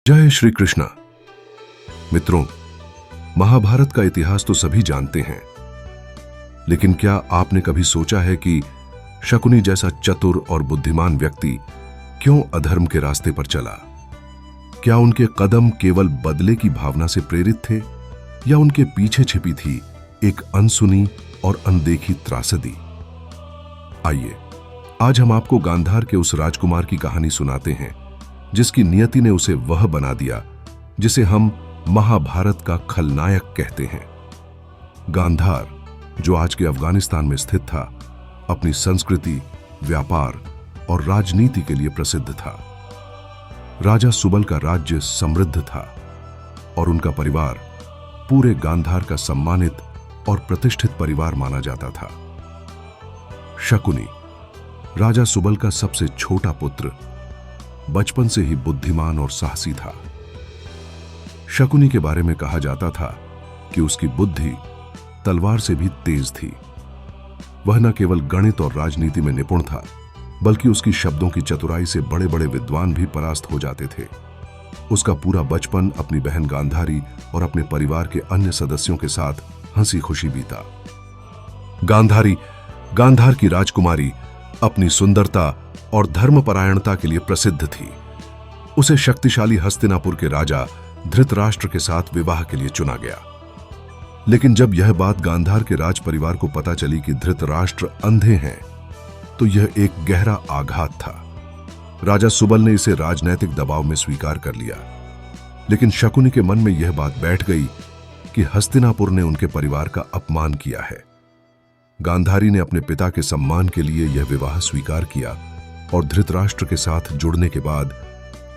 जय श्री कृष्णा। मित्रों, महाभारत का इतिहास तो सभी जानते हैं, लेकिन क्या आपने कभी सोचा है कि शकुनी जैसा चतुर और बुद्धिमान व्यक्ति क्यों अधर्म के रास्ते पर चला? क्या उनके कदम केवल बदले की भावना से प्रेरित थे या उनके पीछे छिपी थी एक अनसुनी और अनदेखी त्रासदी? आइए आज हम आपको गांधार के उस राजकुमार की कहानी सुनाते हैं जिसकी नियति ने उसे वह बना दिया जिसे हम महाभारत का खलनायक कहते हैं। गांधार, जो आज के अफगानिस्तान में स्थित था, अपनी संस्कृति, व्यापार और राजनीति के लिए प्रसिद्ध था। राजा सुबल का राज्य समृद्ध था और उनका परिवार पूरे गांधार का सम्मानित और प्रतिष्ठित परिवार माना जाता था। शकुनी, राजा सुबल का सबसे छोटा पुत्र, बचपन से ही बुद्धिमान और साहसी था। शकुनी के बारे में कहा जाता था कि उसकी बुद्धि तलवार से भी तेज थी। वह न केवल गणित और राजनीति में निपुण था, बल्कि उसकी शब्दों की चतुराई से बड़े बड़े विद्वान भी परास्त हो जाते थे। उसका पूरा बचपन अपनी बहन गांधारी और अपने परिवार के अन्य सदस्यों के साथ हंसी खुशी बीता। गांधारी, गांधार की राजकुमारी, अपनी सुंदरता और धर्मपरायणता के लिए प्रसिद्ध थी। उसे शक्तिशाली हस्तिनापुर के राजा धृतराष्ट्र के साथ विवाह के लिए चुना गया। लेकिन जब यह बात गांधार के राज परिवार को पता चली कि धृतराष्ट्र अंधे हैं, तो यह एक गहरा आघात था। राजा सुबल ने इसे राजनैतिक दबाव में स्वीकार कर लिया, लेकिन शकुनी के मन में यह बात बैठ गई कि हस्तिनापुर ने उनके परिवार का अपमान किया है। गांधारी ने अपने पिता के सम्मान के लिए यह विवाह स्वीकार किया और धृतराष्ट्र के साथ जुड़ने के बाद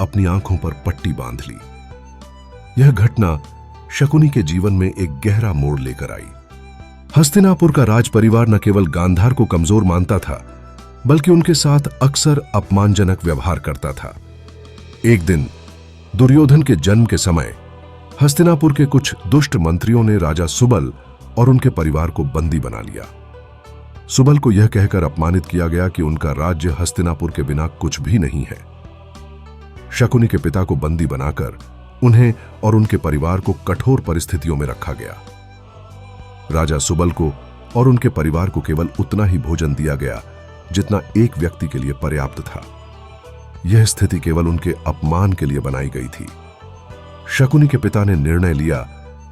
अपनी आंखों पर पट्टी बांध ली। यह घटना शकुनी के जीवन में एक गहरा मोड़ लेकर आई। हस्तिनापुर का राज परिवार न केवल गांधार को कमजोर मानता था, बल्कि उनके साथ अक्सर अपमानजनक व्यवहार करता था। एक दिन दुर्योधन के जन्म के समय हस्तिनापुर के कुछ दुष्ट मंत्रियों ने राजा सुबल और उनके परिवार को बंदी बना लिया। सुबल को यह कहकर अपमानित किया गया कि उनका राज्य हस्तिनापुर के बिना कुछ भी नहीं है। शकुनी के पिता को बंदी बनाकर उन्हें और उनके परिवार को कठोर परिस्थितियों में रखा गया। राजा सुबल को और उनके परिवार को केवल उतना ही भोजन दिया गया जितना एक व्यक्ति के लिए पर्याप्त था। यह स्थिति केवल उनके अपमान के लिए बनाई गई थी। शकुनी के पिता ने निर्णय लिया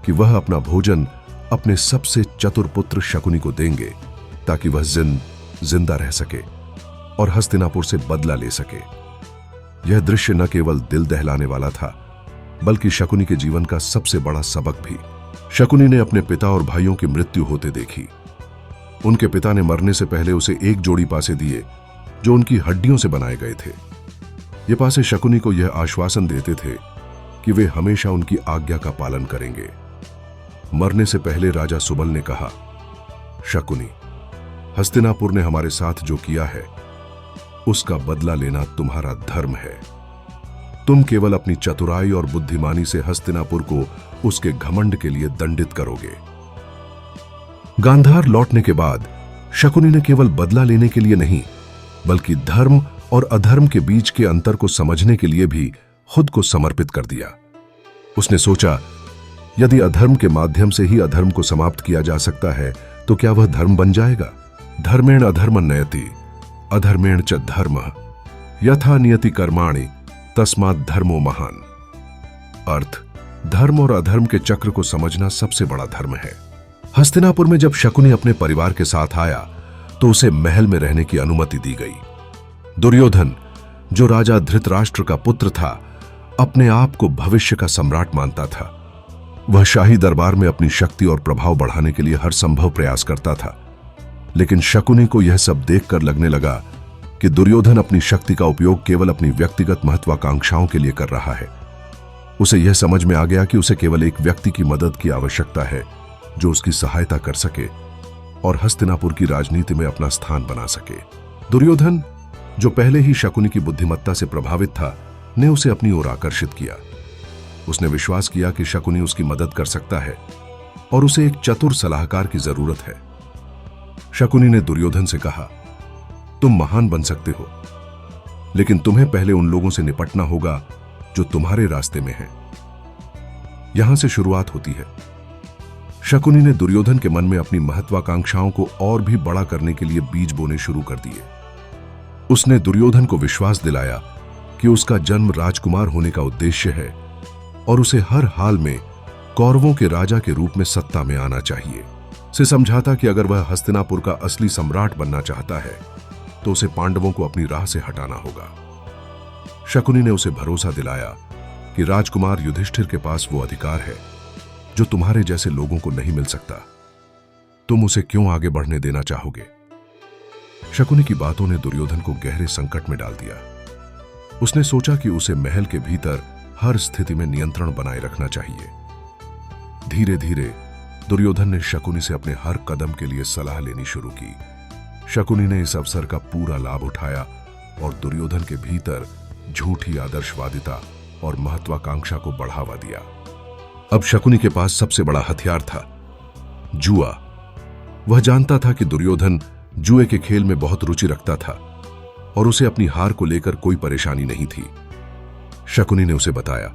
कि वह अपना भोजन अपने सबसे चतुर पुत्र शकुनी को देंगे ताकि वह जिंदा रह सके और हस्तिनापुर से बदला ले सके। यह दृश्य न केवल दिल दहलाने वाला था, बल्कि शकुनी के जीवन का सबसे बड़ा सबक भी। शकुनी ने अपने पिता और भाइयों की मृत्यु होते देखी। उनके पिता ने मरने से पहले उसे एक जोड़ी पासे दिए जो उनकी हड्डियों से बनाए गए थे। ये पासे शकुनी को यह आश्वासन देते थे कि वे हमेशा उनकी आज्ञा का पालन करेंगे। मरने से पहले राजा सुबल ने कहा, शकुनी, हस्तिनापुर ने हमारे साथ जो किया है उसका बदला लेना तुम्हारा धर्म है। तुम केवल अपनी चतुराई और बुद्धिमानी से हस्तिनापुर को उसके घमंड के लिए दंडित करोगे। गांधार लौटने के बाद शकुनी ने केवल बदला लेने के लिए नहीं, बल्कि धर्म और अधर्म के बीच के अंतर को समझने के लिए भी खुद को समर्पित कर दिया। उसने सोचा, यदि अधर्म के माध्यम से ही अधर्म को समाप्त किया जा सकता है तो क्या वह धर्म बन जाएगा? धर्मेण अधर्म नयति अधर्मेण च धर्म यथा नियति कर्माणि तस्मात् धर्मो महान। अर्थ, धर्म और अधर्म के चक्र को समझना सबसे बड़ा धर्म है। हस्तिनापुर में जब शकुनी अपने परिवार के साथ आया तो उसे महल में रहने की अनुमति दी गई। दुर्योधन, जो राजा धृतराष्ट्र का पुत्र था, अपने आप को भविष्य का सम्राट मानता था। वह शाही दरबार में अपनी शक्ति और प्रभाव बढ़ाने के लिए हर संभव प्रयास करता था। लेकिन शकुनी को यह सब देखकर लगने लगा कि दुर्योधन अपनी शक्ति का उपयोग केवल अपनी व्यक्तिगत महत्वाकांक्षाओं के लिए कर रहा है। उसे यह समझ में आ गया कि उसे केवल एक व्यक्ति की मदद की आवश्यकता है जो उसकी सहायता कर सके और हस्तिनापुर की राजनीति में अपना स्थान बना सके। दुर्योधन, जो पहले ही शकुनी की बुद्धिमत्ता से प्रभावित था, ने उसे अपनी ओर आकर्षित किया। उसने विश्वास किया कि शकुनी उसकी मदद कर सकता है और उसे एक चतुर सलाहकार की जरूरत है। शकुनी ने दुर्योधन से कहा, तुम महान बन सकते हो, लेकिन तुम्हें पहले उन लोगों से निपटना होगा जो तुम्हारे रास्ते में है। यहां से शुरुआत होती है। शकुनी ने दुर्योधन के मन में अपनी महत्वाकांक्षाओं को और भी बड़ा करने के लिए बीज बोने शुरू कर दिए। उसने दुर्योधन को विश्वास दिलाया कि उसका जन्म राजकुमार होने का उद्देश्य है और उसे हर हाल में कौरवों के राजा के रूप में सत्ता में आना चाहिए। से समझाता कि अगर वह हस्तिनापुर का असली सम्राट बनना चाहता है तो उसे पांडवों को अपनी राह से हटाना होगा। शकुनी ने उसे भरोसा दिलाया कि राजकुमार युधिष्ठिर के पास वो अधिकार है जो तुम्हारे जैसे लोगों को नहीं मिल सकता। तुम उसे क्यों आगे बढ़ने देना चाहोगे? शकुनी की बातों ने दुर्योधन को गहरे संकट में डाल दिया। उसने सोचा कि उसे महल के भीतर हर स्थिति में नियंत्रण बनाए रखना चाहिए। धीरे धीरे दुर्योधन ने शकुनी से अपने हर कदम के लिए सलाह लेनी शुरू की। शकुनी ने इस अवसर का पूरा लाभ उठाया और दुर्योधन के भीतर झूठी आदर्शवादिता और महत्वाकांक्षा को बढ़ावा दिया। अब शकुनी के पास सबसे बड़ा हथियार था, जुआ। वह जानता था कि दुर्योधन जुए के खेल में बहुत रुचि रखता था और उसे अपनी हार को लेकर कोई परेशानी नहीं थी। शकुनी ने उसे बताया,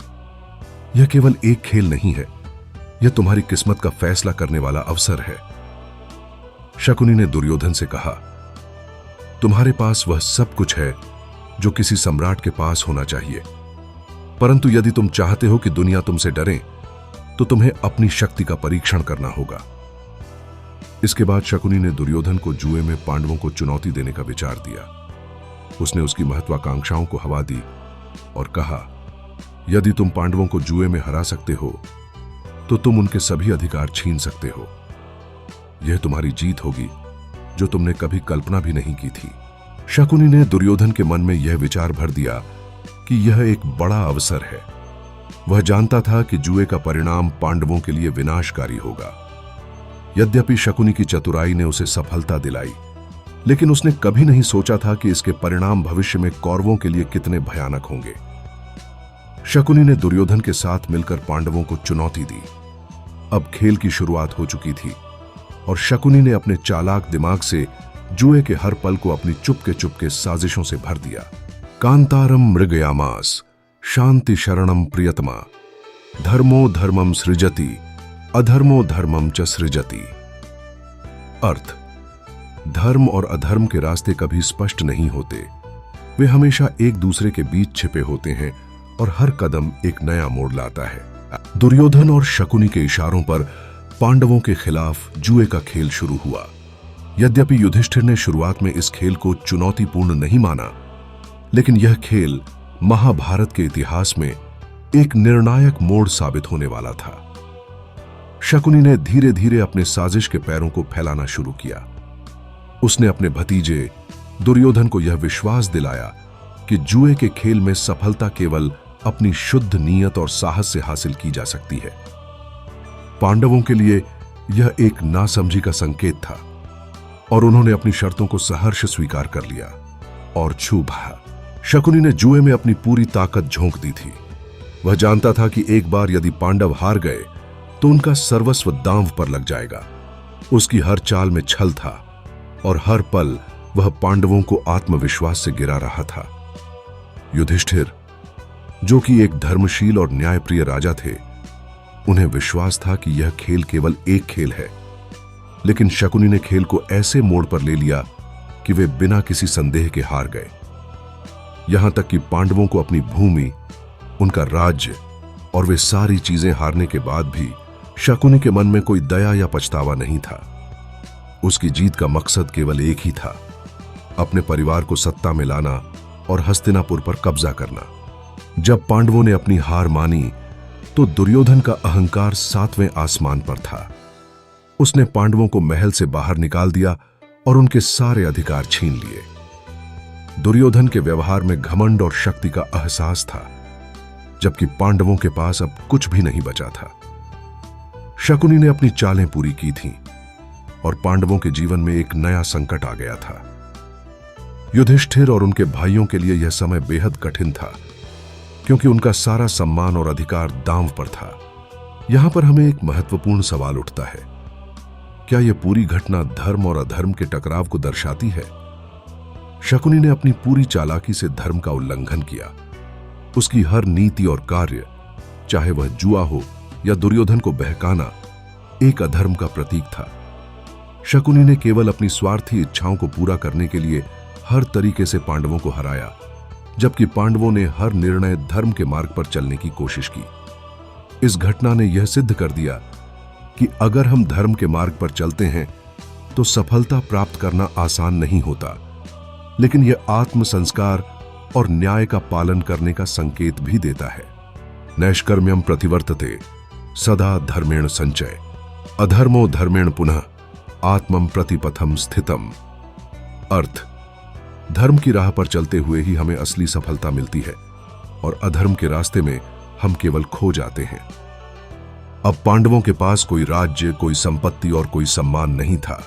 यह केवल एक खेल नहीं है, यह तुम्हारी किस्मत का फैसला करने वाला अवसर है। शकुनी ने दुर्योधन से कहा, तुम्हारे पास वह सब कुछ है जो किसी सम्राट के पास होना चाहिए, परंतु यदि तुम चाहते हो कि दुनिया तुमसे डरे तो तुम्हें अपनी शक्ति का परीक्षण करना होगा। इसके बाद शकुनी ने दुर्योधन को जुए में पांडवों को चुनौती देने का विचार दिया। उसने उसकी महत्वाकांक्षाओं को हवा दी और कहा, यदि तुम पांडवों को जुए में हरा सकते हो तो तुम उनके सभी अधिकार छीन सकते हो। यह तुम्हारी जीत होगी जो तुमने कभी कल्पना भी नहीं की थी। शकुनी ने दुर्योधन के मन में यह विचार भर दिया कि यह एक बड़ा अवसर है। वह जानता था कि जुए का परिणाम पांडवों के लिए विनाशकारी होगा। यद्यपि शकुनी की चतुराई ने उसे सफलता दिलाई, लेकिन उसने कभी नहीं सोचा था कि इसके परिणाम भविष्य में कौरवों के लिए कितने भयानक होंगे। शकुनी ने दुर्योधन के साथ मिलकर पांडवों को चुनौती दी। अब खेल की शुरुआत हो चुकी थी और शकुनी ने अपने चालाक दिमाग से जुए के हर पल को अपनी चुपके साजिशों से भर दिया। कांतारम मृगयामास शांति शरणम प्रियतमा धर्मो धर्मम सृजति अधर्मो धर्मम च सृजति। अर्थ, धर्म और अधर्म के रास्ते कभी स्पष्ट नहीं होते, वे हमेशा एक दूसरे के बीच छिपे होते हैं और हर कदम एक नया मोड़ लाता है। दुर्योधन और शकुनी के इशारों पर पांडवों के खिलाफ जुए का खेल शुरू हुआ। यद्यपि युधिष्ठिर ने शुरुआत में इस खेल को चुनौतीपूर्ण नहीं माना, लेकिन यह खेल महाभारत के इतिहास में एक निर्णायक मोड़ साबित होने वाला था। शकुनी ने धीरे धीरे अपने साजिश के पैरों को फैलाना शुरू किया। उसने अपने भतीजे दुर्योधन को यह विश्वास दिलाया कि जुए के खेल में सफलता केवल अपनी शुद्ध नीयत और साहस से हासिल की जा सकती है। पांडवों के लिए यह एक नासमझी का संकेत था और उन्होंने अपनी शर्तों को सहर्ष स्वीकार कर लिया और छू भा। शकुनी ने जुए में अपनी पूरी ताकत झोंक दी थी। वह जानता था कि एक बार यदि पांडव हार गए तो उनका सर्वस्व दांव पर लग जाएगा। उसकी हर चाल में छल था और हर पल वह पांडवों को आत्मविश्वास से गिरा रहा था। युधिष्ठिर, जो कि एक धर्मशील और न्यायप्रिय राजा थे, उन्हें विश्वास था कि यह खेल केवल एक खेल है, लेकिन शकुनी ने खेल को ऐसे मोड़ पर ले लिया कि वे बिना किसी संदेह के हार गए। यहां तक कि पांडवों को अपनी भूमि, उनका राज्य और वे सारी चीजें हारने के बाद भी शकुनी के मन में कोई दया या पछतावा नहीं था। उसकी जीत का मकसद केवल एक ही था, अपने परिवार को सत्ता में लाना और हस्तिनापुर पर कब्जा करना। जब पांडवों ने अपनी हार मानी तो दुर्योधन का अहंकार 7वें आसमान पर था। उसने पांडवों को महल से बाहर निकाल दिया और उनके सारे अधिकार छीन लिए। दुर्योधन के व्यवहार में घमंड और शक्ति का एहसास था, जबकि पांडवों के पास अब कुछ भी नहीं बचा था। शकुनी ने अपनी चालें पूरी की थीं और पांडवों के जीवन में एक नया संकट आ गया था। युधिष्ठिर और उनके भाइयों के लिए यह समय बेहद कठिन था, क्योंकि उनका सारा सम्मान और अधिकार दांव पर था। यहां पर हमें एक महत्वपूर्ण सवाल उठता है, क्या यह पूरी घटना धर्म और अधर्म के टकराव को दर्शाती है? शकुनी ने अपनी पूरी चालाकी से धर्म का उल्लंघन किया, उसकी हर नीति और कार्य, चाहे वह जुआ हो या दुर्योधन को बहकाना, एक अधर्म का प्रतीक था। शकुनी ने केवल अपनी स्वार्थी इच्छाओं को पूरा करने के लिए हर तरीके से पांडवों को हराया, जबकि पांडवों ने हर निर्णय धर्म के मार्ग पर चलने की कोशिश की। इस घटना ने यह सिद्ध कर दिया कि अगर हम धर्म के मार्ग पर चलते हैं तो सफलता प्राप्त करना आसान नहीं होता, लेकिन यह आत्म संस्कार और न्याय का पालन करने का संकेत भी देता है। नैष्कर्म्यम प्रतिवर्तते सदा धर्मेण संचय, अधर्मो धर्मेण पुनः आत्मम प्रतिपथम स्थितम। अर्थ, धर्म की राह पर चलते हुए ही हमें असली सफलता मिलती है और अधर्म के रास्ते में हम केवल खो जाते हैं। अब पांडवों के पास कोई राज्य, कोई संपत्ति और कोई सम्मान नहीं था।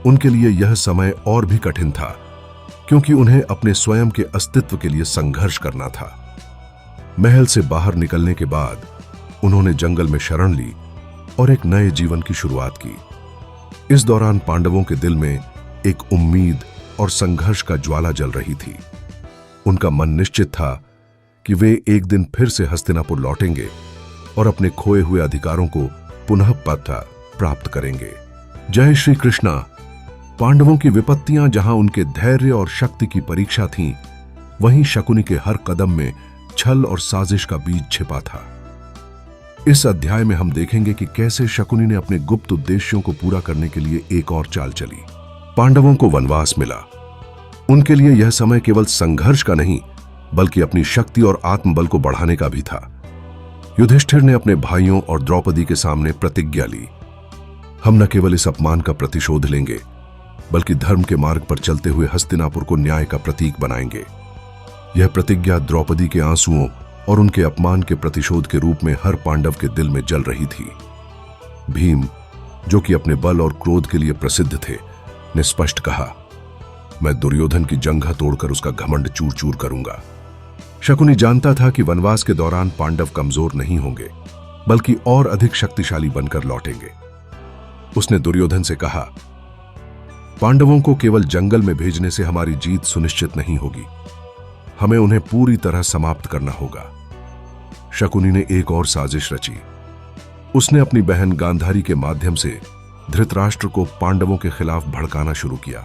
उनके लिए यह समय और भी कठिन था, क्योंकि उन्हें अपने स्वयं के अस्तित्व के लिए संघर्ष करना था। महल से बाहर निकलने के बाद उन्होंने जंगल में शरण ली और एक नए जीवन की शुरुआत की। इस दौरान पांडवों के दिल में एक उम्मीद और संघर्ष का ज्वाला जल रही थी। उनका मन निश्चित था कि वे एक दिन फिर से हस्तिनापुर लौटेंगे और अपने खोए हुए अधिकारों को पुनः प्राप्त करेंगे। जय श्री कृष्णा। पांडवों की विपत्तियां जहां उनके धैर्य और शक्ति की परीक्षा थीं, वहीं शकुनी के हर कदम में छल और साजिश का बीज छिपा था। इस अध्याय में हम देखेंगे कि कैसे शकुनी ने अपने गुप्त उद्देश्यों को पूरा करने के लिए एक और चाल चली। पांडवों को वनवास मिला। उनके लिए यह समय केवल संघर्ष का नहीं, बल्कि अपनी शक्ति और आत्मबल को बढ़ाने का भी था। युधिष्ठिर ने अपने भाइयों और द्रौपदी के सामने प्रतिज्ञा ली, हम न केवल इस अपमान का प्रतिशोध लेंगे, बल्कि धर्म के मार्ग पर चलते हुए हस्तिनापुर को न्याय का प्रतीक बनाएंगे। यह प्रतिज्ञा द्रौपदी के आंसुओं और उनके अपमान के प्रतिशोध के रूप में हर पांडव के दिल में जल रही थी। भीम, जो कि अपने बल और क्रोध के लिए प्रसिद्ध थे, ने स्पष्ट कहा, मैं दुर्योधन की जंघा तोड़कर उसका घमंड चूर चूर करूंगा। शकुनी जानता था कि वनवास के दौरान पांडव कमजोर नहीं होंगे, बल्कि और अधिक शक्तिशाली बनकर लौटेंगे। उसने दुर्योधन से कहा, पांडवों को केवल जंगल में भेजने से हमारी जीत सुनिश्चित नहीं होगी, हमें उन्हें पूरी तरह समाप्त करना होगा। शकुनी ने एक और साजिश रची। उसने अपनी बहन गांधारी के माध्यम से धृतराष्ट्र को पांडवों के खिलाफ भड़काना शुरू किया।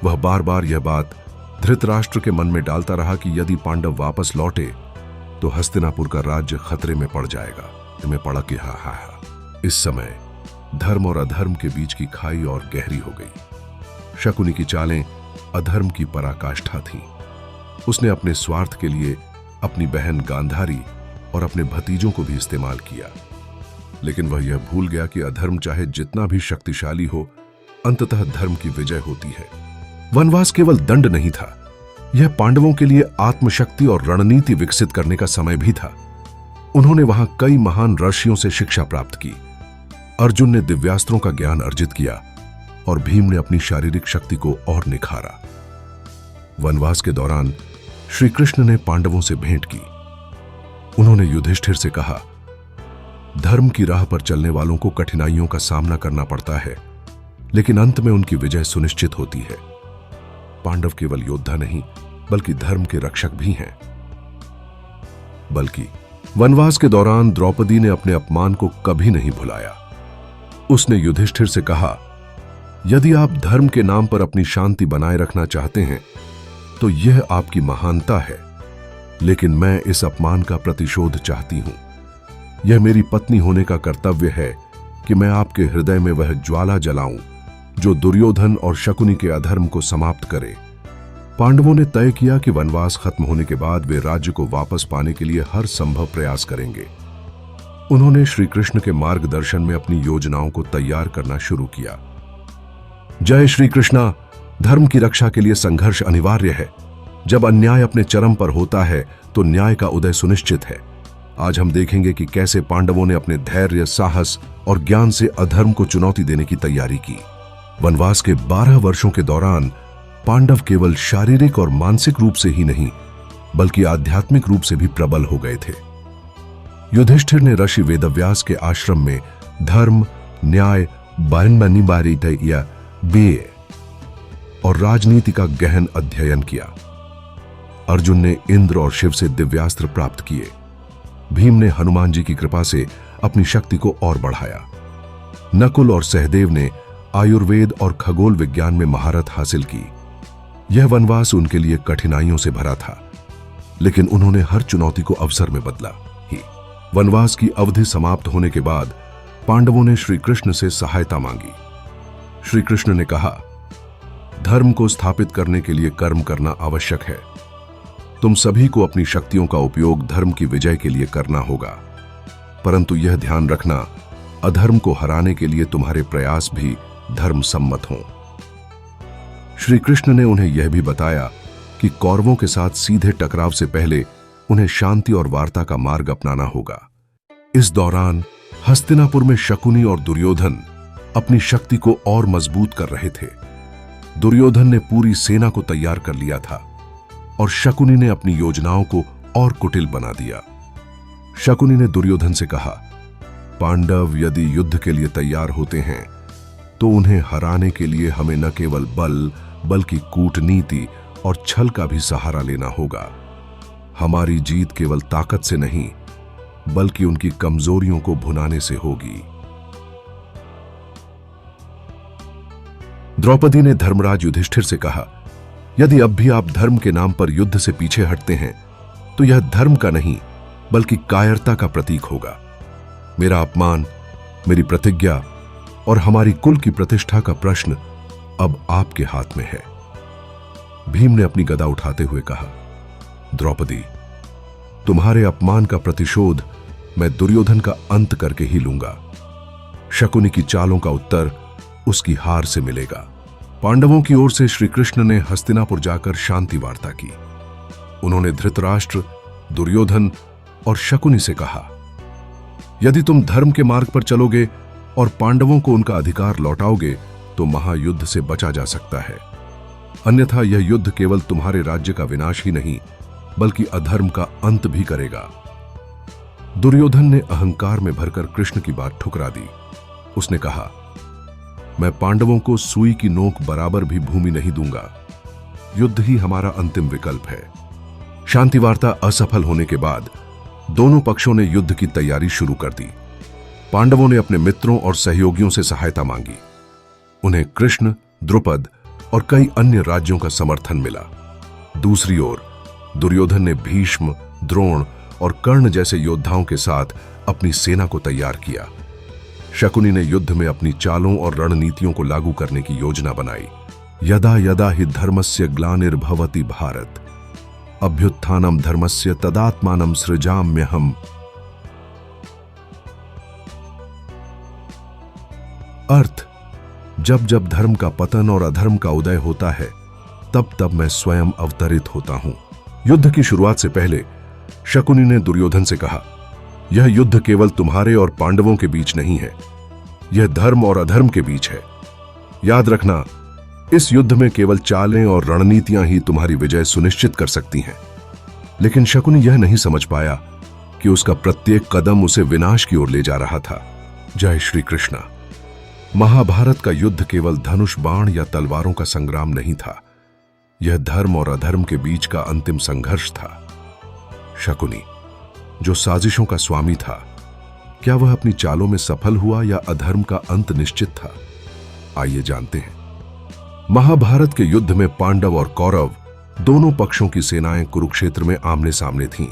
वह बार बार यह बात धृतराष्ट्र के मन में डालता रहा कि यदि पांडव वापस लौटे तो हस्तिनापुर का राज्य खतरे में पड़ जाएगा। में पड़ा कि हा। इस समय धर्म और अधर्म के बीच की खाई और गहरी हो गई। शकुनी की चालें अधर्म की पराकाष्ठा थीं। उसने अपने स्वार्थ के लिए अपनी बहन गांधारी और अपने भतीजों को भी इस्तेमाल किया, लेकिन वह यह भूल गया कि अधर्म चाहे जितना भी शक्तिशाली हो, अंततः धर्म की विजय होती है। वनवास केवल दंड नहीं था, यह पांडवों के लिए आत्मशक्ति और रणनीति विकसित करने का समय भी था। उन्होंने वहां कई महान ऋषियों से शिक्षा प्राप्त की। अर्जुन ने दिव्यास्त्रों का ज्ञान अर्जित किया और भीम ने अपनी शारीरिक शक्ति को और निखारा। वनवास के दौरान श्री कृष्ण ने पांडवों से भेंट की। उन्होंने युधिष्ठिर से कहा, धर्म की राह पर चलने वालों को कठिनाइयों का सामना करना पड़ता है, लेकिन अंत में उनकी विजय सुनिश्चित होती है। पांडव केवल योद्धा नहीं, बल्कि धर्म के रक्षक भी हैं। बल्कि वनवास के दौरान द्रौपदी ने अपने अपमान को कभी नहीं भुलाया। उसने युधिष्ठिर से कहा, यदि आप धर्म के नाम पर अपनी शांति बनाए रखना चाहते हैं तो यह आपकी महानता है, लेकिन मैं इस अपमान का प्रतिशोध चाहती हूं। यह मेरी पत्नी होने का कर्तव्य है कि मैं आपके हृदय में वह ज्वाला जलाऊं जो दुर्योधन और शकुनी के अधर्म को समाप्त करे। पांडवों ने तय किया कि वनवास खत्म होने के बाद वे राज्य को वापस पाने के लिए हर संभव प्रयास करेंगे। उन्होंने श्री कृष्ण के मार्गदर्शन में अपनी योजनाओं को तैयार करना शुरू किया। जय श्री कृष्णा। धर्म की रक्षा के लिए संघर्ष अनिवार्य है। जब अन्याय अपने चरम पर होता है तो न्याय का उदय सुनिश्चित है। आज हम देखेंगे कि कैसे पांडवों ने अपने धैर्य, साहस और ज्ञान से अधर्म को चुनौती देने की तैयारी की। वनवास के 12 वर्षों के दौरान पांडव केवल शारीरिक और मानसिक रूप से ही नहीं, बल्कि आध्यात्मिक रूप से भी प्रबल हो गए थे। युधिष्ठिर ने ऋषि वेदव्यास के आश्रम में धर्म, न्याय, और राजनीति का गहन अध्ययन किया। अर्जुन ने इंद्र और शिव से दिव्यास्त्र प्राप्त किए। भीम ने हनुमान जी की कृपा से अपनी शक्ति को और बढ़ाया। नकुल और सहदेव ने आयुर्वेद और खगोल विज्ञान में महारत हासिल की। यह वनवास उनके लिए कठिनाइयों से भरा था, लेकिन उन्होंने हर चुनौती को अवसर में बदला ही। वनवास की अवधि समाप्त होने के बाद पांडवों ने श्री कृष्ण से सहायता मांगी। श्री कृष्ण ने कहा, धर्म को स्थापित करने के लिए कर्म करना आवश्यक है। तुम सभी को अपनी शक्तियों का उपयोग धर्म की विजय के लिए करना होगा, परंतु यह ध्यान रखना, अधर्म को हराने के लिए तुम्हारे प्रयास भी धर्म सम्मत हों। श्री कृष्ण ने उन्हें यह भी बताया कि कौरवों के साथ सीधे टकराव से पहले उन्हें शांति और वार्ता का मार्ग अपनाना होगा। इस दौरान हस्तिनापुर में शकुनी और दुर्योधन अपनी शक्ति को और मजबूत कर रहे थे। दुर्योधन ने पूरी सेना को तैयार कर लिया था और शकुनी ने अपनी योजनाओं को और कुटिल बना दिया। शकुनी ने दुर्योधन से कहा, पांडव यदि युद्ध के लिए तैयार होते हैं तो उन्हें हराने के लिए हमें न केवल बल बल्कि कूटनीति और छल का भी सहारा लेना होगा। हमारी जीत केवल ताकत से नहीं बल्कि उनकी कमजोरियों को भुनाने से होगी। द्रौपदी ने धर्मराज युधिष्ठिर से कहा, यदि अब भी आप धर्म के नाम पर युद्ध से पीछे हटते हैं तो यह धर्म का नहीं बल्कि कायरता का प्रतीक होगा। मेरा अपमान, मेरी प्रतिज्ञा और हमारी कुल की प्रतिष्ठा का प्रश्न अब आपके हाथ में है। भीम ने अपनी गदा उठाते हुए कहा, द्रौपदी, तुम्हारे अपमान का प्रतिशोध मैं दुर्योधन का अंत करके ही लूंगा। शकुनी की चालों का उत्तर उसकी हार से मिलेगा। पांडवों की ओर से श्री कृष्ण ने हस्तिनापुर जाकर शांति वार्ता की। उन्होंने धृतराष्ट्र, दुर्योधन और शकुनी से कहा, यदि तुम धर्म के मार्ग पर चलोगे और पांडवों को उनका अधिकार लौटाओगे तो महायुद्ध से बचा जा सकता है, अन्यथा यह युद्ध केवल तुम्हारे राज्य का विनाश ही नहीं बल्कि अधर्म का अंत भी करेगा। दुर्योधन ने अहंकार में भरकर कृष्ण की बात ठुकरा दी। उसने कहा, मैं पांडवों को सुई की नोक बराबर भी भूमि नहीं दूंगा। युद्ध ही हमारा अंतिम विकल्प है। शांति वार्ता असफल होने के बाद दोनों पक्षों ने युद्ध की तैयारी शुरू कर दी। पांडवों ने अपने मित्रों और सहयोगियों से सहायता मांगी। उन्हें कृष्ण, द्रुपद और कई अन्य राज्यों का समर्थन मिला। दूसरी ओर दुर्योधन ने भीष्म, द्रोण और कर्ण जैसे योद्धाओं के साथ अपनी सेना को तैयार किया। शकुनी ने युद्ध में अपनी चालों और रणनीतियों को लागू करने की योजना बनाई। यदा यदा हि धर्मस्य ग्लानिर्भवति भारत, अभ्युत्थानम धर्मस्य तदात्मानं सृजाम्यहम्। अर्थ, जब जब धर्म का पतन और अधर्म का उदय होता है तब तब मैं स्वयं अवतरित होता हूं। युद्ध की शुरुआत से पहले शकुनी ने दुर्योधन से कहा, यह युद्ध केवल तुम्हारे और पांडवों के बीच नहीं है, यह धर्म और अधर्म के बीच है। याद रखना, इस युद्ध में केवल चालें और रणनीतियां ही तुम्हारी विजय सुनिश्चित कर सकती हैं। लेकिन शकुनी यह नहीं समझ पाया कि उसका प्रत्येक कदम उसे विनाश की ओर ले जा रहा था। जय श्री कृष्ण। महाभारत का युद्ध केवल धनुष बाण या तलवारों का संग्राम नहीं था, यह धर्म और अधर्म के बीच का अंतिम संघर्ष था। शकुनी, जो साजिशों का स्वामी था, क्या वह अपनी चालों में सफल हुआ या अधर्म का अंत निश्चित था? आइए जानते हैं। महाभारत के युद्ध में पांडव और कौरव दोनों पक्षों की सेनाएं कुरुक्षेत्र में आमने सामने थीं।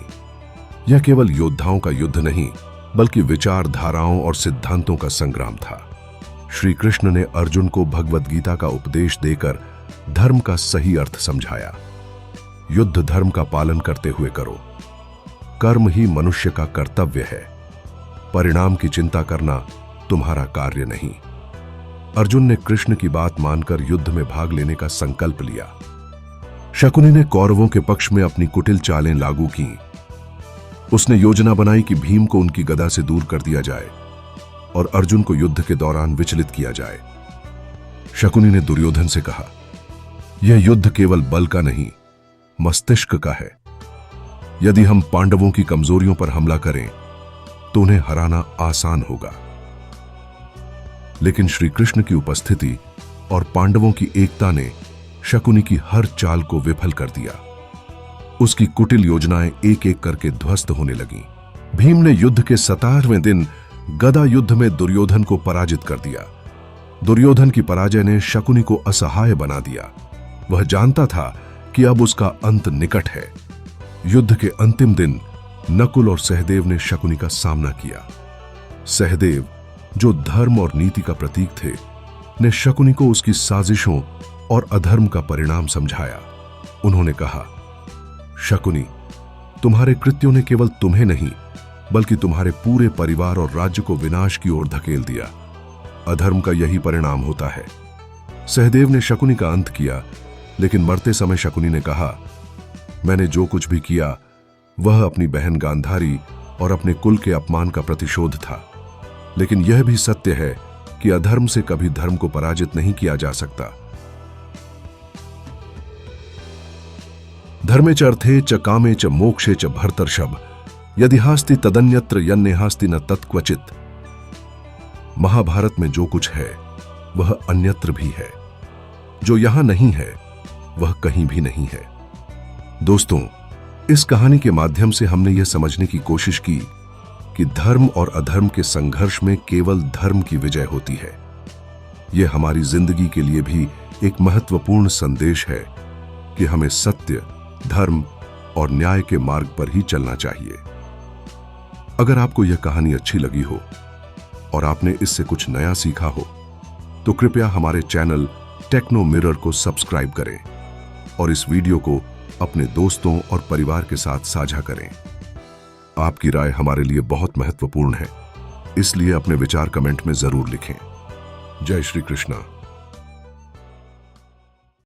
यह केवल योद्धाओं का युद्ध नहीं बल्कि विचारधाराओं और सिद्धांतों का संग्राम था। श्री कृष्ण ने अर्जुन को भगवद गीता का उपदेश देकर धर्म का सही अर्थ समझाया। युद्ध धर्म का पालन करते हुए करो। कर्म ही मनुष्य का कर्तव्य है, परिणाम की चिंता करना तुम्हारा कार्य नहीं। अर्जुन ने कृष्ण की बात मानकर युद्ध में भाग लेने का संकल्प लिया। शकुनी ने कौरवों के पक्ष में अपनी कुटिल चालें लागू की। उसने योजना बनाई कि भीम को उनकी गदा से दूर कर दिया जाए और अर्जुन को युद्ध के दौरान विचलित किया जाए। शकुनी ने दुर्योधन से कहा, यह युद्ध केवल बल का नहीं, मस्तिष्क का है। यदि हम पांडवों की कमजोरियों पर हमला करें तो उन्हें हराना आसान होगा। लेकिन श्री कृष्ण की उपस्थिति और पांडवों की एकता ने शकुनी की हर चाल को विफल कर दिया। उसकी कुटिल योजनाएं एक एक करके ध्वस्त होने लगीं। भीम ने युद्ध के 17वें दिन गदा युद्ध में दुर्योधन को पराजित कर दिया। दुर्योधन की पराजय ने शकुनी को असहाय बना दिया। वह जानता था कि अब उसका अंत निकट है। युद्ध के अंतिम दिन नकुल और सहदेव ने शकुनी का सामना किया। सहदेव, जो धर्म और नीति का प्रतीक थे, ने शकुनी को उसकी साजिशों और अधर्म का परिणाम समझाया। उन्होंने कहा, शकुनी, तुम्हारे कृत्यों ने केवल तुम्हें नहीं बल्कि तुम्हारे पूरे परिवार और राज्य को विनाश की ओर धकेल दिया। अधर्म का यही परिणाम होता है। सहदेव ने शकुनी का अंत किया, लेकिन मरते समय शकुनी ने कहा, मैंने जो कुछ भी किया वह अपनी बहन गांधारी और अपने कुल के अपमान का प्रतिशोध था। लेकिन यह भी सत्य है कि अधर्म से कभी धर्म को पराजित नहीं किया जा सकता। धर्मे च अर्थे च कामे च मोक्षे च भर्तर्षभ यदि हास्ति तदन्यत्र यन्ने हास्ति न तत्क्वचित। महाभारत में जो कुछ है वह अन्यत्र भी है, जो यहां नहीं है वह कहीं भी नहीं है। दोस्तों, इस कहानी के माध्यम से हमने यह समझने की कोशिश की कि धर्म और अधर्म के संघर्ष में केवल धर्म की विजय होती है। यह हमारी जिंदगी के लिए भी एक महत्वपूर्ण संदेश है कि हमें सत्य, धर्म और न्याय के मार्ग पर ही चलना चाहिए। अगर आपको यह कहानी अच्छी लगी हो और आपने इससे कुछ नया सीखा हो तो कृपया हमारे चैनल टेक्नो मिरर को सब्सक्राइब करें और इस वीडियो को अपने दोस्तों और परिवार के साथ साझा करें। आपकी राय हमारे लिए बहुत महत्वपूर्ण है, इसलिए अपने विचार कमेंट में जरूर लिखें। जय श्री कृष्णा।